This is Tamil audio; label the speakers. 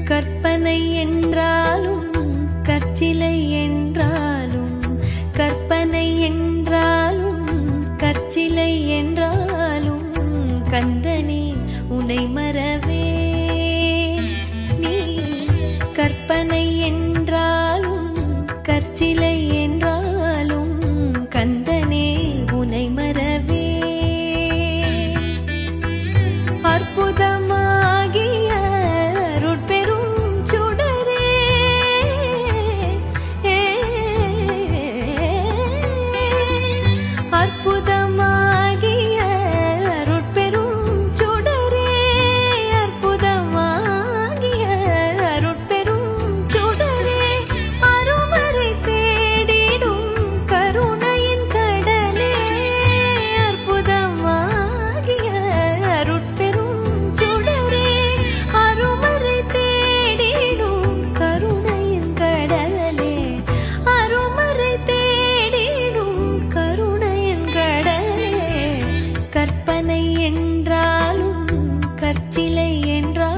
Speaker 1: கற்பனை என்றாலும் கற்சிலை என்றாலும் கற்பனை என்றாலும் கற்சிலை என்றாலும் கந்தனே உனை மறவே நீ கற்பனை என்றாலும் கற்சிலை என்றாலும் கந்தனே உனை மறவே அற்புதமாகிய அருட்பெரும் சுடரே அற்புதமாகிய அருட்பெரும் சுடரே அற்புதமாகிய அருட்பெரும் சுடரே அருமறை தேடிடும் கருணையின் கடலே அற்புதமாகிய அருட்பெரும் சுடரே அருமறை தேடிடும் கருணையின் கடலே அருமறை தேடிடும் கருணையின் கடலே கற்பனை என்றாலும் கற்சிலை என்றாலும்